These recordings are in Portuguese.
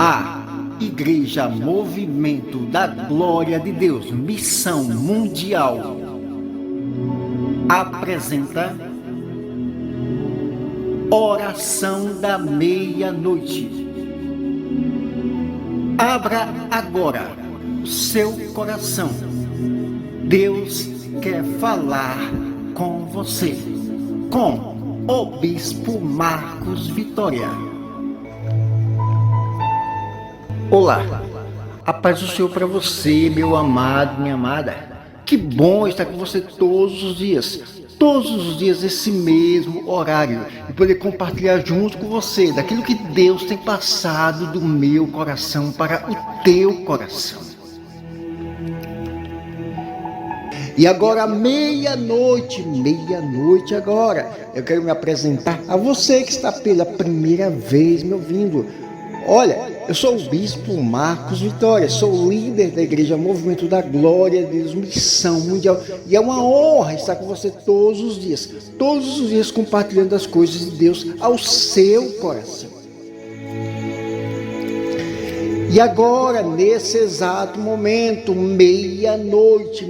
A Igreja Movimento da Glória de Deus, Missão Mundial, apresenta Oração da Meia-Noite. Abra agora o seu coração. Deus quer falar com você, com o Bispo Marcos Vitória. Olá, a paz do Senhor para você, meu amado, minha amada. Que bom estar com você todos os dias esse mesmo horário, e poder compartilhar junto com você daquilo que Deus tem passado do meu coração para o teu coração. E agora, meia-noite agora, eu quero me apresentar a você que está pela primeira vez me ouvindo. Olha, eu sou o Bispo Marcos Vitória, sou líder da Igreja Movimento da Glória de Deus, Missão Mundial, e é uma honra estar com você todos os dias compartilhando as coisas de Deus ao seu coração. E agora, nesse exato momento, meia-noite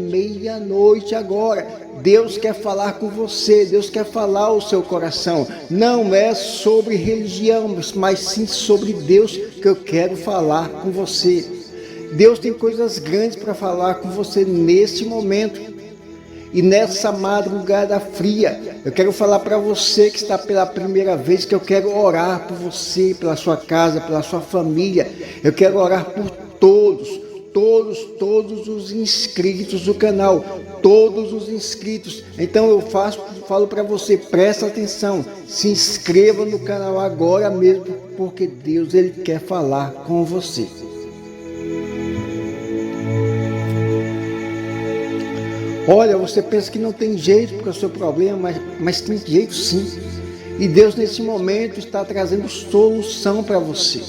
agora, Deus quer falar com você, Deus quer falar ao seu coração. Não é sobre religião, mas sim sobre Deus que eu quero falar com você. Deus tem coisas grandes para falar com você neste momento. E nessa madrugada fria, eu quero falar para você que está pela primeira vez, que eu quero orar por você, pela sua casa, pela sua família. Eu quero orar por todos os inscritos do canal, todos os inscritos. Então eu falo para você, presta atenção, se inscreva no canal agora mesmo, porque Deus ele quer falar com você. Olha, você pensa que não tem jeito para o seu problema, mas tem jeito sim. E Deus nesse momento está trazendo solução para você.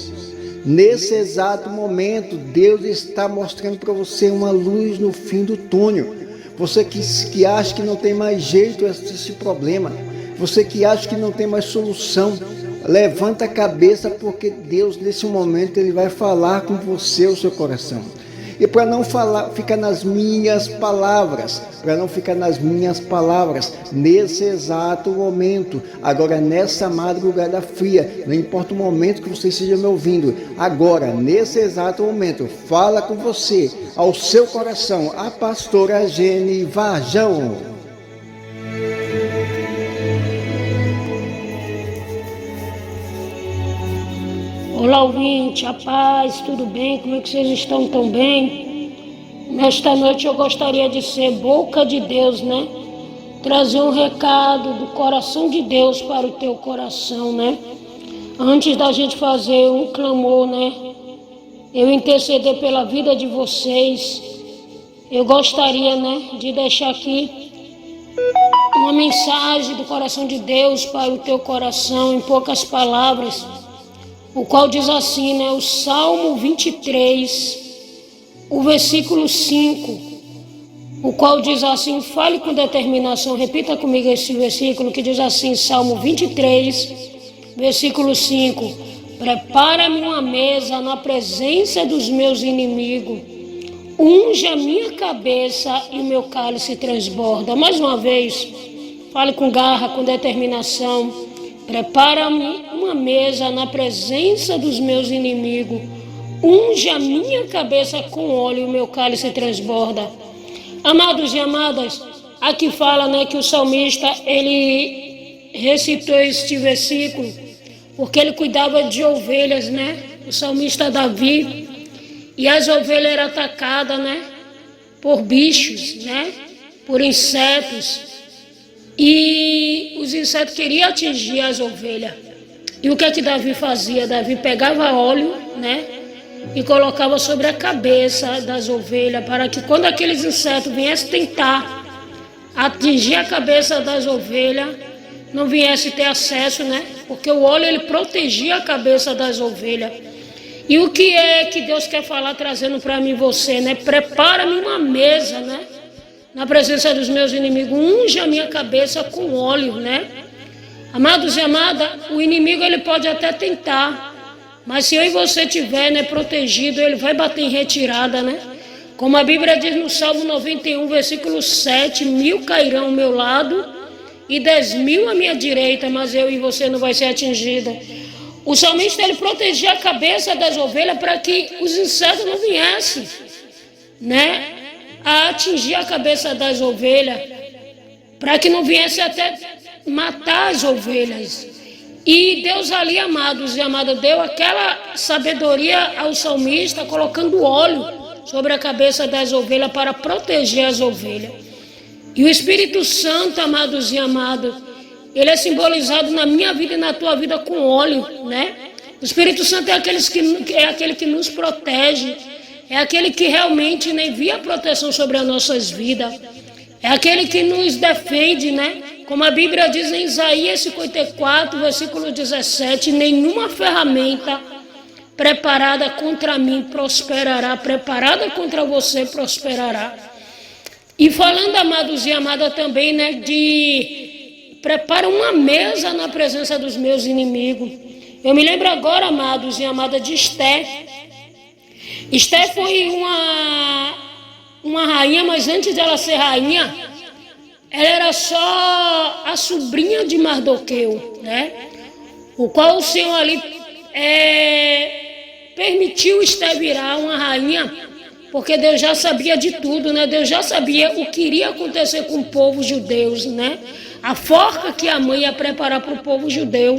Nesse exato momento, Deus está mostrando para você uma luz no fim do túnel. Você que acha que não tem mais jeito esse problema, você que acha que não tem mais solução, levanta a cabeça, porque Deus nesse momento ele vai falar com você, o seu coração. E para não ficar nas minhas palavras, nesse exato momento, agora nessa madrugada fria, não importa o momento que você esteja me ouvindo, agora, nesse exato momento, fala com você, ao seu coração, a pastora Gene Varjão. Olá, ouvinte, a paz, tudo bem? Como é que vocês estão tão bem? Nesta noite eu gostaria de ser boca de Deus, né? Trazer um recado do coração de Deus para o teu coração, né? Antes da gente fazer um clamor, né? Eu interceder pela vida de vocês. Eu gostaria, né? De deixar aqui uma mensagem do coração de Deus para o teu coração, em poucas palavras. O qual diz assim, né? O Salmo 23, o versículo 5, o qual diz assim, fale com determinação, repita comigo esse versículo que diz assim, Salmo 23, versículo 5, prepara-me uma mesa na presença dos meus inimigos, unge a minha cabeça e o meu cálice transborda. Mais uma vez, fale com garra, com determinação. Prepara-me uma mesa na presença dos meus inimigos, unge a minha cabeça com óleo e o meu cálice transborda. Amados e amadas, aqui fala, né, que o salmista, ele recitou este versículo, porque ele cuidava de ovelhas, né, o salmista Davi, e as ovelhas eram atacadas, né, por bichos, né, por insetos. E os insetos queriam atingir as ovelhas. E o que é que Davi fazia? Davi pegava óleo, né? E colocava sobre a cabeça das ovelhas, para que quando aqueles insetos viessem tentar atingir a cabeça das ovelhas, não viesse ter acesso, né? Porque o óleo ele protegia a cabeça das ovelhas. E o que é que Deus quer falar trazendo para mim e você, né? Prepara-me uma mesa, né? Na presença dos meus inimigos, unge a minha cabeça com óleo, né? Amados e amadas, o inimigo ele pode até tentar Mas se eu e você tiver, né, protegido, ele vai bater em retirada, né? Como a Bíblia diz no Salmo 91, versículo 7, 1000 cairão ao meu lado e 10.000 à minha direita, mas eu e você não vai ser atingida. O salmista, ele protegia a cabeça das ovelhas para que os insetos não viessem, né, a atingir a cabeça das ovelhas, para que não viesse até matar as ovelhas. E Deus ali, amados e amadas, deu aquela sabedoria ao salmista, colocando óleo sobre a cabeça das ovelhas para proteger as ovelhas. E o Espírito Santo, amados e amadas, ele é simbolizado na minha vida e na tua vida com óleo, né? O Espírito Santo é aquele que nos protege, é aquele que realmente envia proteção sobre as nossas vidas, é aquele que nos defende, né? Como a Bíblia diz em Isaías 54, versículo 17, nenhuma ferramenta preparada contra mim prosperará, preparada contra você prosperará. E falando, amados e amadas, também, né, de prepara uma mesa na presença dos meus inimigos. Eu me lembro agora, amados e amadas, de Esté. Esté foi uma rainha, mas antes de ela ser rainha, ela era só a sobrinha de Mardoqueu, né? O qual o Senhor ali permitiu Esté virar uma rainha, porque Deus já sabia de tudo, né? Deus já sabia o que iria acontecer com o povo judeu, né? A forca que a mãe ia preparar para o povo judeu.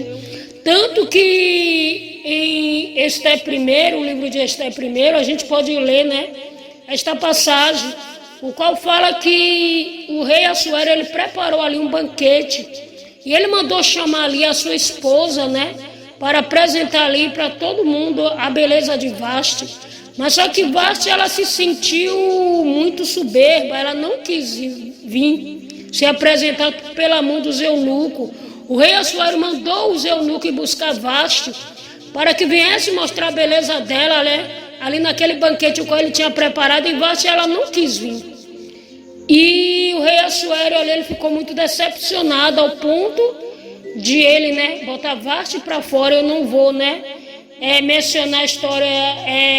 Tanto que em Esté I, o livro de Esté I, a gente pode ler, né, esta passagem, o qual fala que o rei Assuero, ele preparou ali um banquete e ele mandou chamar ali a sua esposa, né, para apresentar ali para todo mundo a beleza de Vasti. Mas só que Vasti, ela se sentiu muito soberba, ela não quis vir se apresentar pela mão dos eunucos. O rei Assuero mandou os eunucos buscar Vasti para que viesse mostrar a beleza dela, né, ali naquele banquete o qual ele tinha preparado, e Vasti, ela não quis vir. E o rei Assuero, ele ficou muito decepcionado ao ponto de ele, né, botar Vasti para fora. Eu não vou, né, mencionar a história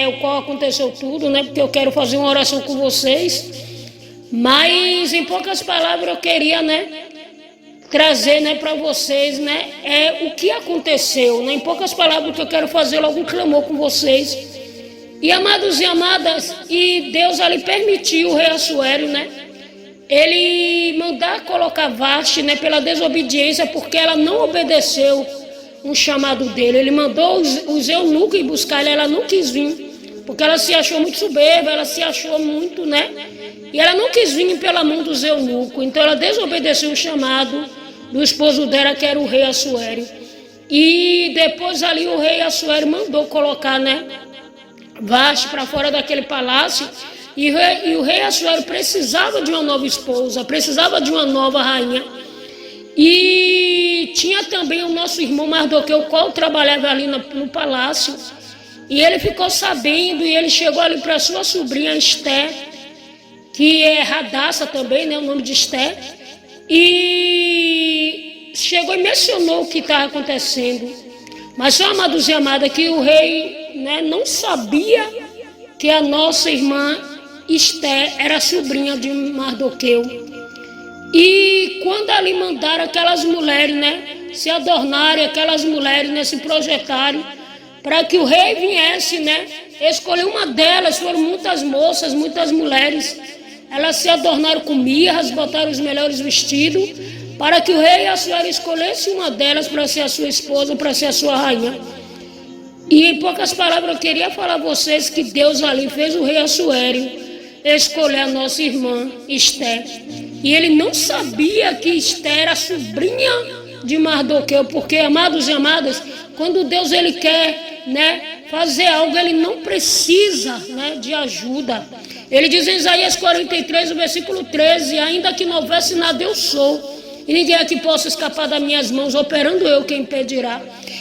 o qual aconteceu tudo, né, porque eu quero fazer uma oração com vocês. Mas em poucas palavras eu queria, né, trazer, né, para vocês, né, o que aconteceu, né, em poucas palavras que eu quero fazer logo um clamor com vocês. E amados e amadas, e Deus ali permitiu o rei Assuero, né, ele mandar colocar Vasti, né, pela desobediência, porque ela não obedeceu um chamado dele. Ele mandou os eunucos ir buscar ela não quis vir, porque ela se achou muito soberba, ela se achou muito, né, e ela não quis vir pela mão dos eunucos. Então ela desobedeceu o chamado do esposo dela, que era o rei Assuero. E depois ali o rei Assuero mandou colocar, né, Vasti para fora daquele palácio. E o rei Assuero precisava de uma nova esposa, precisava de uma nova rainha. E tinha também o nosso irmão Mardoqueu, o qual trabalhava ali no palácio. E ele ficou sabendo, e ele chegou ali para sua sobrinha Esté, que é Radassa também, né, o nome de Esté. E chegou e mencionou o que estava acontecendo. Mas só, amados e amadas, que o rei, né, não sabia que a nossa irmã Esté era sobrinha de Mardoqueu. E quando ali mandaram aquelas mulheres, né, se adornarem, aquelas mulheres, né, se projetarem, para que o rei viesse, né, escolher uma delas. Foram muitas moças, muitas mulheres. Elas se adornaram com mirras, botaram os melhores vestidos, para que o rei Assuero escolhesse uma delas para ser a sua esposa, para ser a sua rainha. E em poucas palavras eu queria falar a vocês que Deus ali fez o rei Assuero escolher a nossa irmã Esté. E ele não sabia que Esté era sobrinha de Mardoqueu, porque, amados e amadas, quando Deus ele quer, né, fazer algo, ele não precisa, né, de ajuda. Ele diz em Isaías 43, o versículo 13, ainda que não houvesse nada, eu sou, e ninguém aqui possa escapar das minhas mãos, operando eu, quem impedirá.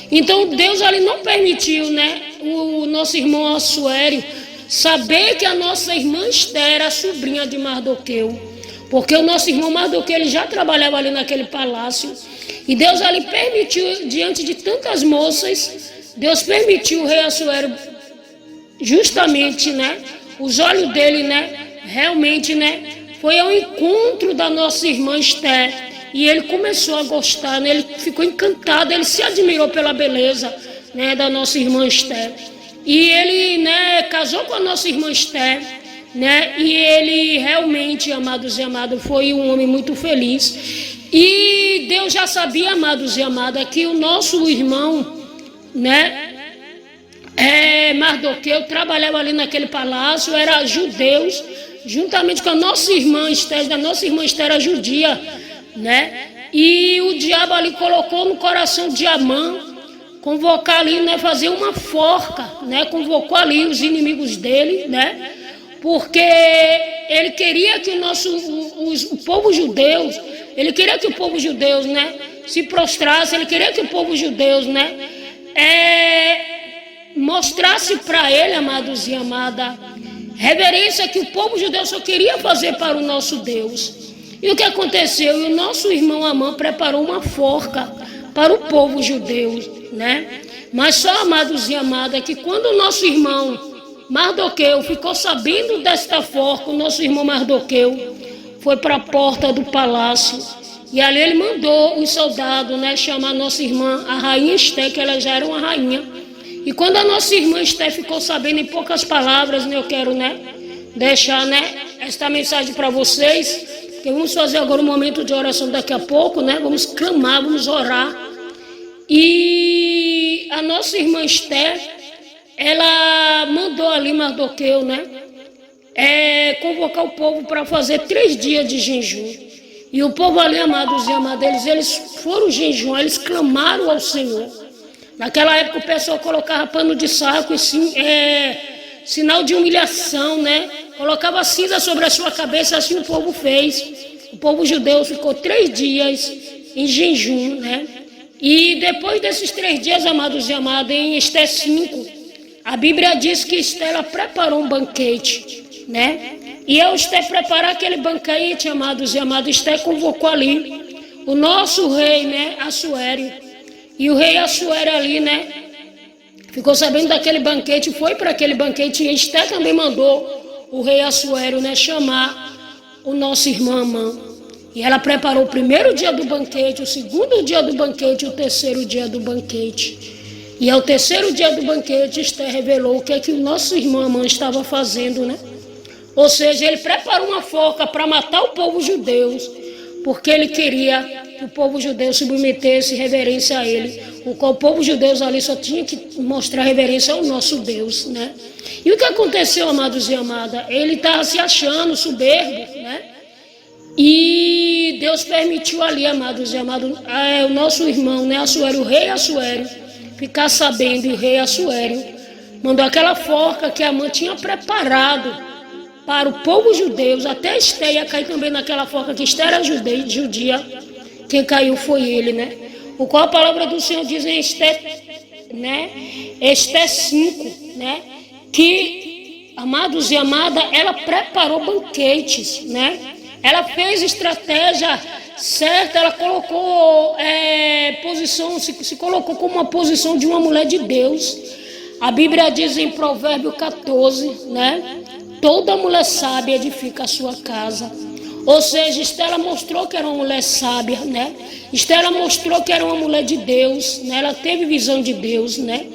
Então Deus ali não permitiu, né, o nosso irmão Assuero saber que a nossa irmã Esté era a sobrinha de Mardoqueu, porque o nosso irmão Mardoqueu ele já trabalhava ali naquele palácio, e Deus ali permitiu, diante de tantas moças, Deus permitiu o rei Assuero justamente, né? Os olhos dele, né? Realmente, né? Foi ao encontro da nossa irmã Esther. E ele começou a gostar, né? Ele ficou encantado, ele se admirou pela beleza, né, da nossa irmã Esther. E ele, né, casou com a nossa irmã Esther, né? E ele realmente, amados e amadas, foi um homem muito feliz. E Deus já sabia, amados e amadas, que o nosso irmão, né, Mardoqueu trabalhava ali naquele palácio, era judeus, juntamente com a nossa irmã Esther. A nossa irmã Esther era judia, né? E o diabo ali colocou no coração de Amã convocar ali, né, fazer uma forca, né? Convocou ali os inimigos dele, né? Porque ele queria que o povo judeu, ele queria que o povo judeu, né, se prostrasse, ele queria que o povo judeu, né, mostrasse para ele, amados e amadas, reverência que o povo judeu só queria fazer para o nosso Deus. E o que aconteceu? E o nosso irmão Amã preparou uma forca para o povo judeu, né? Mas só, amados e amadas, que quando o nosso irmão Mardoqueu ficou sabendo desta forca, o nosso irmão Mardoqueu foi para a porta do palácio. E ali ele mandou os soldados, né, chamar a nossa irmã, a rainha Esther, que ela já era uma rainha. E quando a nossa irmã Esther ficou sabendo, em poucas palavras, né, eu quero, né, deixar, né, esta mensagem para vocês, que vamos fazer agora um momento de oração daqui a pouco, né, vamos clamar, vamos orar. E a nossa irmã Esther, ela mandou ali Mardoqueu, né, convocar o povo para fazer 3 dias de jejum. E o povo ali, amados e amadas, eles foram jejuar, eles clamaram ao Senhor. Naquela época o pessoal colocava pano de saco, assim, sinal de humilhação, né? Colocava cinza sobre a sua cabeça, assim o povo fez. O povo judeu ficou 3 dias em jejum, né? E depois desses 3 dias, amados e amadas, em Esther 5, a Bíblia diz que Esther ela preparou um banquete, né? E ao Esther preparar aquele banquete, amados e amadas, Esther convocou ali o nosso rei, né, Assuero. E o rei Assuero ali, né, ficou sabendo daquele banquete, foi para aquele banquete. E Esther também mandou o rei Assuero, né, chamar o nosso irmão Amã. E ela preparou o 1º dia do banquete, o 2º dia do banquete e o 3º dia do banquete. E ao 3º dia do banquete, Esther revelou o que é que o nosso irmão Amã estava fazendo, né? Ou seja, ele preparou uma forca para matar o povo judeu, porque ele queria que o povo judeu submetesse reverência a ele. O povo judeu ali só tinha que mostrar reverência ao nosso Deus, né? E o que aconteceu, amados e amadas? Ele estava se achando soberbo, né? E Deus permitiu ali, amados e amados, o nosso irmão, né, Assuero, o rei Assuero, ficar sabendo. E o rei Assuero mandou aquela forca que Amã tinha preparado para o povo judeu. Até Esther ia cair também naquela forca, que Esther era judia. Quem caiu foi ele, né? O qual a palavra do Senhor diz em Esther, né? Esther 5, né? Que, amados e amadas, ela preparou banquetes, né? Ela fez estratégia certa, ela colocou posição, se colocou como uma posição de uma mulher de Deus. A Bíblia diz em Provérbio 14, né? Toda mulher sábia edifica a sua casa. Ou seja, Esther mostrou que era uma mulher sábia, né? Esther mostrou que era uma mulher de Deus, né? Ela teve visão de Deus, né?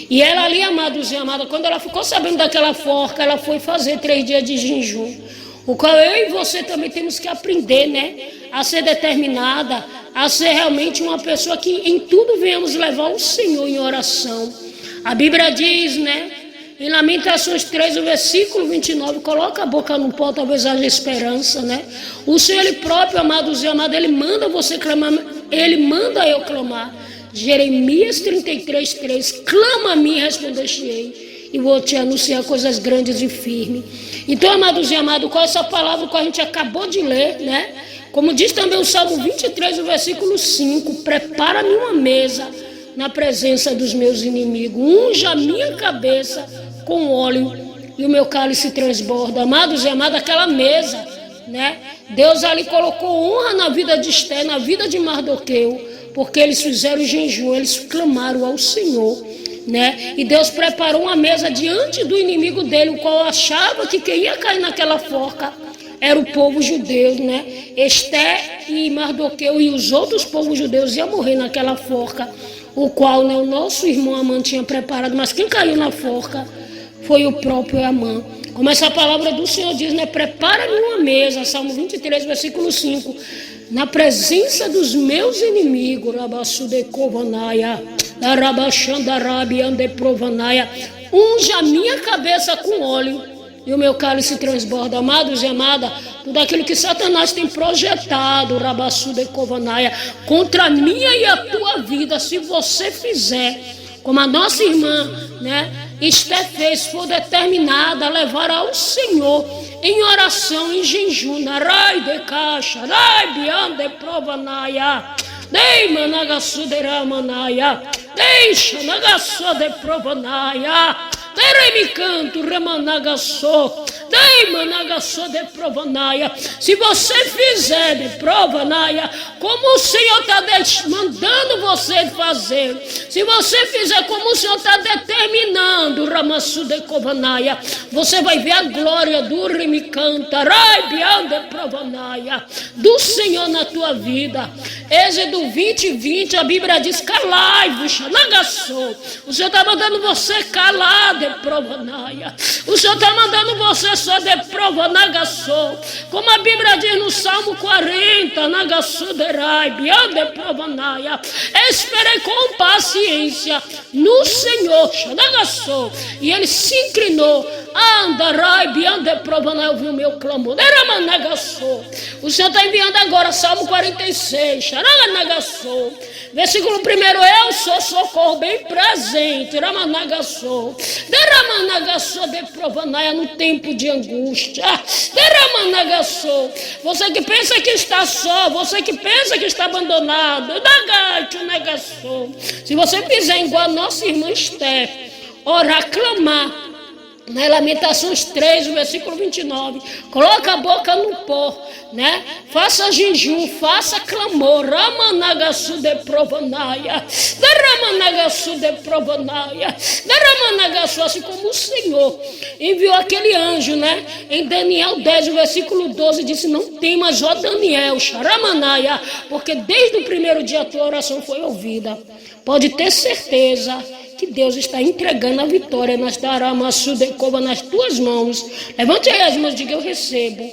E ela ali, amados e amadas, quando ela ficou sabendo daquela forca, ela foi fazer 3 dias de jejum. O qual eu e você também temos que aprender, né? A ser determinada, a ser realmente uma pessoa que em tudo venhamos levar o Senhor em oração. A Bíblia diz, né? Em Lamentações 3, o versículo 29, coloca a boca no pó, talvez haja esperança, né? O Senhor, Ele próprio, amados e amadas, Ele manda você clamar, Ele manda eu clamar. Jeremias 33, 3, clama a mim e responder-te-ei, e vou te anunciar coisas grandes e firmes. Então, amados e amadas, com essa palavra que a gente acabou de ler, né? Como diz também o Salmo 23, o versículo 5, prepara-me uma mesa na presença dos meus inimigos, unja a minha cabeça com óleo e o meu cálice transborda. Amados e amadas, aquela mesa, né? Deus ali colocou honra na vida de Esther, na vida de Mardoqueu, porque eles fizeram jejum, eles clamaram ao Senhor. né? E Deus preparou uma mesa diante do inimigo dele, o qual achava que quem ia cair naquela forca era o povo judeu, né? Esté e Mardoqueu e os outros povos judeus iam morrer naquela forca, o qual, né, o nosso irmão Amã tinha preparado, mas quem caiu na forca foi o próprio Amã. Como essa palavra do Senhor diz, né? Prepara-me uma mesa, Salmo 23, versículo 5. Na presença dos meus inimigos, Rabasudecovanaia, Rabachandarabiandeprovanaya, unge a minha cabeça com óleo e o meu cálice transborda. Amados e amadas, tudo aquilo que Satanás tem projetado, Rabasudecovanaia, contra a minha e a tua vida, se você fizer, como a nossa irmã, né, Esté fez, for determinada a levar ao Senhor em oração, em jejum, Narai de caixa, Rai biande provanaya, Dei managasuderamanaia, Deixa nagasode provanaya, Teremi canto remanagassou, Dei managassode provanaya. Se você fizer de provanaya, como o Senhor está mandando você fazer, se você fizer como o Senhor está determinando, Ramasudecovanaya, você vai ver a glória do Remicanta, Raibiande provanaya, do Senhor na tua vida. Êxodo 20:20, a Bíblia diz: calai-vos, nagassou. O Senhor está mandando você calar de provanaya. O Senhor está mandando você só de provanagassou. Como a Bíblia diz no Salmo 40, nagassuderai, biande provanaya. Esperei com paciência no Senhor, nagassou. E ele se inclinou. Andarai, biande provanaya, ouviu o meu clamor. Eramanagassou. O Senhor está enviando agora Salmo 46, Sharanagassou. Versículo 1, eu sou socorro bem presente, Ramanagassou. Deramanagassou de provanaya no tempo de angústia. Deramanagassou. Você que pensa que está só, você que pensa que está abandonado, Dagacho negassou. Se você fizer igual a nossa irmã Esté, orar, clamar, na Lamentações 3, versículo 29, coloca a boca no pó, né? Faça jejum, faça clamor, Ramanagassu de provanaya, Ramanagassu de provanaya, Ramanagassu, assim como o Senhor enviou aquele anjo, né? Em Daniel 10, versículo 12, disse: não temas, ó Daniel, Sharamanaya, porque desde o primeiro dia a tua oração foi ouvida. Pode ter certeza que Deus está entregando a vitória nas Daramasudecova nas tuas mãos. Levante aí as mãos e diga: eu recebo,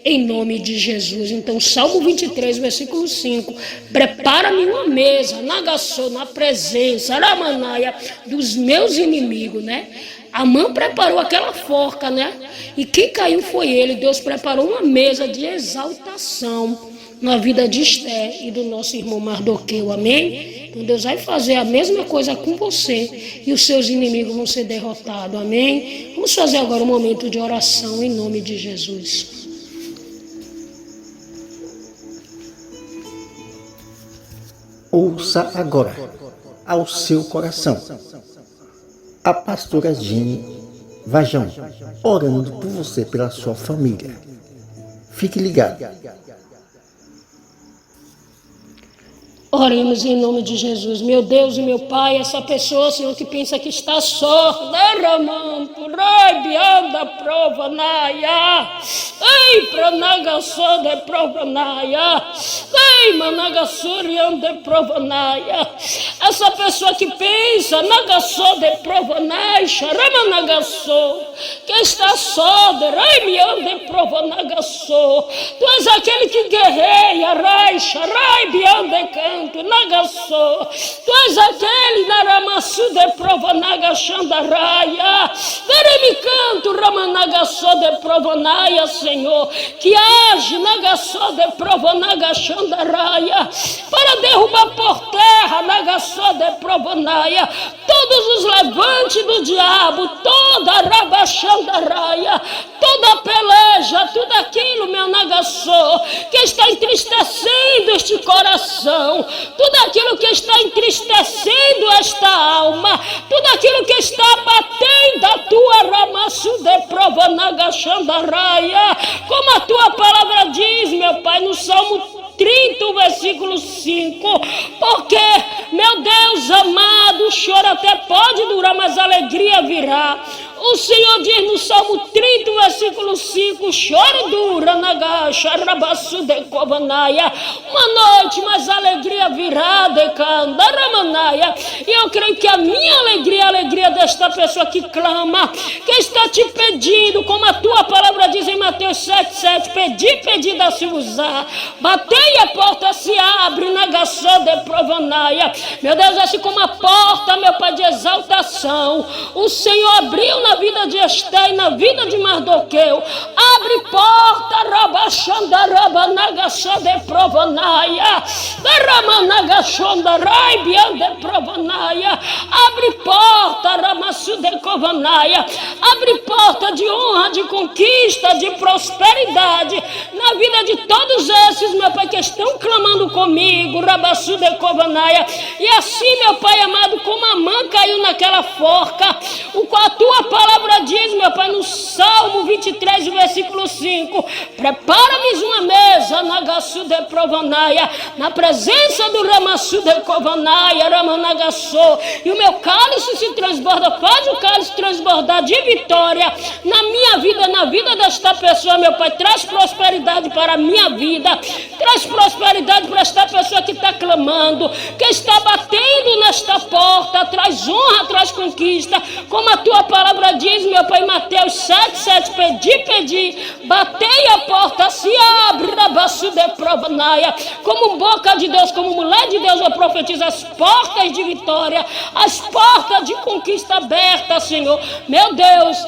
em nome de Jesus. Então, Salmo 23, versículo 5. Prepara-me uma mesa, nagassou, na presença, Aramanaya, dos meus inimigos, né? Amã preparou aquela forca, né? E quem caiu foi ele. Deus preparou uma mesa de exaltação na vida de Esté e do nosso irmão Mardoqueu, amém? Então Deus vai fazer a mesma coisa com você e os seus inimigos vão ser derrotados, amém? Vamos fazer agora um momento de oração em nome de Jesus. Ouça agora, ao seu coração, a pastora Gine Vajão, orando por você e pela sua família. Fique ligado. Oremos em nome de Jesus. Meu Deus e meu Pai, essa pessoa, Senhor, que pensa que está só, derramando, raibianda provanaya, ei, pranagassô de provanaya, ei, managassurianda provanaya. Essa pessoa que pensa, nagassô de provanaya, xaramanagassô, que está só, de raimianda provanagassô. Tu és aquele que guerreia, rai, xaraibianda canto. Nagassou, tu és aquele Naramassu de Provanagachandaraya, Deremicanto Ramanagassou de Provanaya, Senhor, que age Nagassou de Provanagachandaraya, para derrubar por terra Nagassou de Provanaya, todos os levantes do diabo, toda Rabachandaraya, toda peleja, tudo aquilo, meu Nagassou, que está entristecendo este coração, tudo aquilo que está entristecendo esta alma, tudo aquilo que está batendo a tua Ramassu de Provanagachandaraya, como a tua palavra diz, meu Pai, no Salmo 30, o versículo 5. Porque, meu Deus amado, o choro até pode durar, mas a alegria virá. O Senhor diz no Salmo 30, versículo 5, choro dura na gacha, rabaçu de covanaia. Uma noite, mas a alegria virá, decanda, ramanaia. E eu creio que a minha alegria, a alegria desta pessoa que clama, que está te pedindo, como a tua palavra diz em Mateus 7,7, pedi, dá-se-vos-á. Batei e a porta se abre, na gacha de provanaia. Meu Deus, assim como a porta, meu Pai, de exaltação, o Senhor abriu na vida de Esté e na vida de Mardoqueu. Abre porta, rabaxanda, rabanagasha de provanaia, ramanagashonda, raibia de provanaia. Abre porta, ramassu de covanaia. Abre porta de honra, de conquista, de prosperidade na vida de todos esses, meu Pai, que estão clamando comigo, rabassu de covanaia. E assim, meu Pai amado, como a mãe caiu naquela forca, o qual a tua palavra diz, meu Pai, no Salmo 23, versículo 5, prepara-me uma mesa na gaçu de provanaia, na presença do ramassu de covanaia, ramanagaçô, e o meu cálice se transborda, faz o cálice transbordar de vitória na minha vida, na vida desta pessoa, meu Pai. Traz prosperidade para a minha vida, traz prosperidade para esta pessoa que está clamando, que está batendo nesta porta. Traz honra, traz conquista, como a tua palavra diz, meu Pai, Mateus 7,7, pedi, batei a porta, se abre, rabaçu de provanaia. Como boca de Deus, como mulher de Deus, eu profetizo as portas de vitória, as portas de conquista abertas, Senhor. Meu Deus,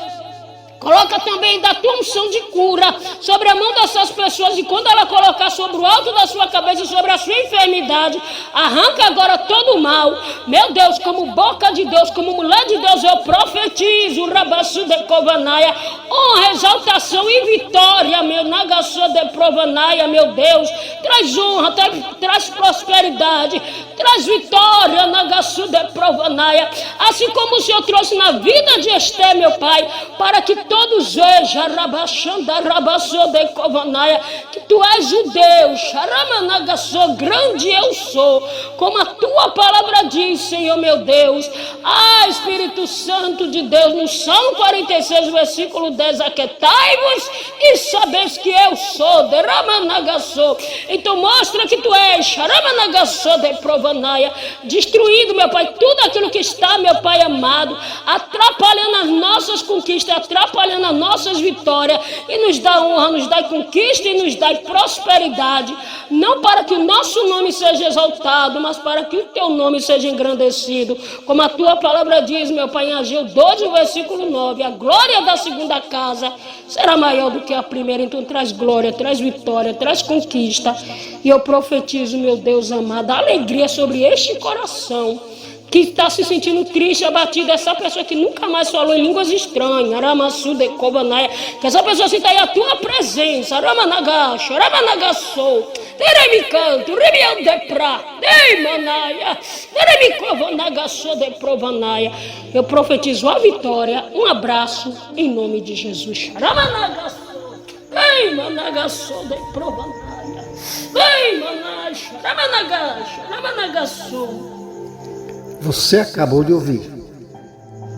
coloca também da tua unção de cura sobre a mão dessas pessoas, e quando ela colocar sobre o alto da sua cabeça, sobre a sua enfermidade, arranca agora todo o mal. Meu Deus, como boca de Deus, como mulher de Deus, eu profetizo, rabaçu de covanaia, honra, exaltação e vitória, meu nagaçô de provanaia, meu Deus. Traz honra, traz prosperidade, traz vitória, nagaçu de provanaia, assim como o Senhor trouxe na vida de Esté, meu Pai, para que todos vejam, rabaxanda, rabaçô de covanaia, que tu és o Deus, xaramanagaçô, grande eu sou, como a tua palavra diz, Senhor meu Deus. Espírito Santo de Deus, no Salmo 46, versículo 10, aquietai-vos e sabeis que eu sou, de ramanagaçô. Então mostra que tu és, xaramanagaçô de provanaia, destruindo, meu Pai, tudo aquilo que está, meu Pai amado, atrapalhando as nossas conquistas, atrapalhando as nossas vitórias, e nos dá honra, nos dá conquista e nos dá prosperidade, não para que o nosso nome seja exaltado, mas para que o teu nome seja engrandecido, como a tua palavra diz, meu Pai, em Ageu 12, versículo 9, a glória da segunda casa será maior do que a primeira. Então traz glória, traz vitória, traz conquista, e eu profetizo, meu Deus amado, a alegria sobre este coração que está se sentindo triste, abatido, essa pessoa que nunca mais falou em línguas estranhas, aramassu de covanaia, que essa pessoa sinta aí a tua presença, aramanagacho, aramanagaçou, teremi canto, remião de pra, dei manaia, teremi covanagaçou de provanaia. Eu profetizo a vitória, um abraço em nome de Jesus, aramanagaçou, dei managaçou de provanaia, dei manacho, aramanagacho, aramanagaçou. Você acabou de ouvir,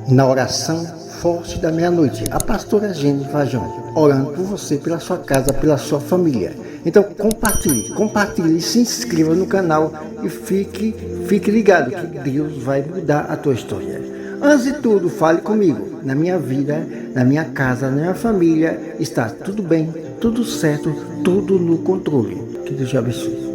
na oração forte da meia-noite, a pastora Gene Vajão, orando por você, pela sua casa, pela sua família. Então compartilhe, se inscreva no canal e fique ligado que Deus vai mudar a tua história. Antes de tudo, fale comigo. Na minha vida, na minha casa, na minha família, está tudo bem, tudo certo, tudo no controle. Que Deus te abençoe.